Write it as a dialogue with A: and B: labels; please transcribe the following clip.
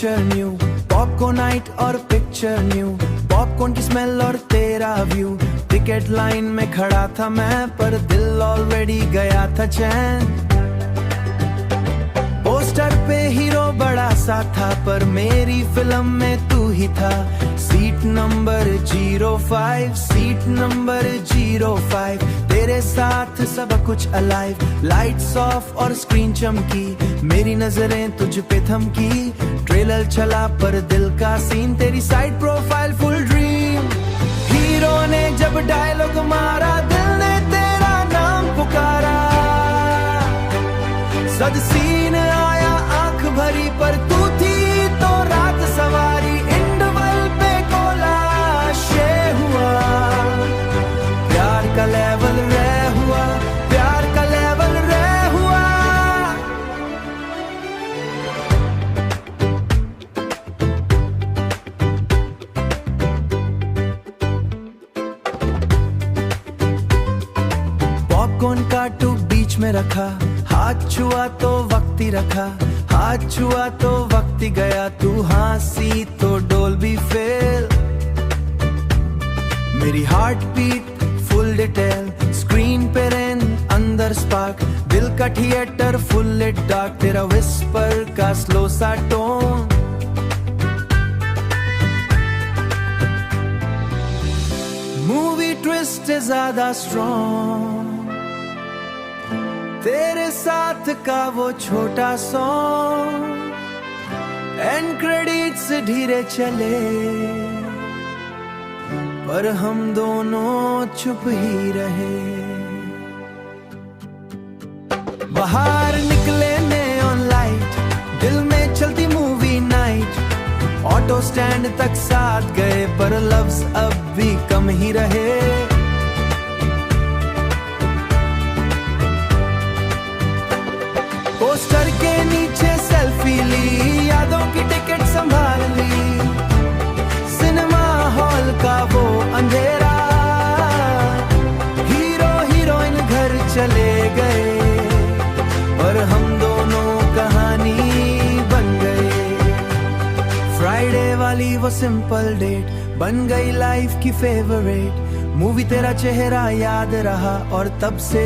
A: Picture new, popcorn night और picture new, popcorn की smell और तेरा व्यू। टिकट लाइन में खड़ा था मैं, पर दिल ऑलरेडी गया था चैन। पोस्टर पे हीरो बड़ा सा था, पर मेरी फिल्म में तू ही था। सीट नंबर 05, सीट नंबर 05, तेरे साथ सब कुछ अलाइव। लाइट्स ऑफ और स्क्रीन चमकी, मेरी नजरें तुझ पे थमकी। ट्रेलर चला पर दिल का सीन, तेरी side profile full dream. Hero ने जब डायलॉग मारा, दिल ने तेरा नाम पुकारा। सद सीन आया आंख भरी, पर तू थी तो रात सवारी। इंटरवल पे कोलाशे हुआ, प्यार का लेवल रे हुआ, प्यार का लेवल रे हुआ। पॉपकॉर्न का टूक बीच में रखा, हाथ छुआ तो वक्त ही रखा, हाथ छुआ तो वक्त ही गया। तू हंसी तो डोल भी फेल, मेरी heart beat full detail. Screen पे रेन अंदर स्पार्क, दिल का थिएटर फुल लिट डार्क। तेरा विस्पर का स्लो सा टोन, मूवी ट्विस्ट है ज्यादा स्ट्रॉन्ग। तेरे साथ का वो छोटा सॉन्ग, एंड क्रेडिट्स धीरे चले, पर हम दोनों चुप ही रहे। बाहर निकले नेऑन लाइट, दिल में चलती मूवी नाइट। ऑटो स्टैंड तक साथ गए, पर लफ्ज अब भी कम ही रहे। पोस्टर के नीचे सेल्फी ली, यादों की टिकट संभाल ली। सिनेमा हॉल का वो अंधेरा, हीरो हीरोइन घर चले गए, और हम दोनों कहानी बन गए। फ्राइडे वाली वो सिंपल डेट बन गई लाइफ की फेवरेट। मूवी तेरा चेहरा याद रहा, और तब से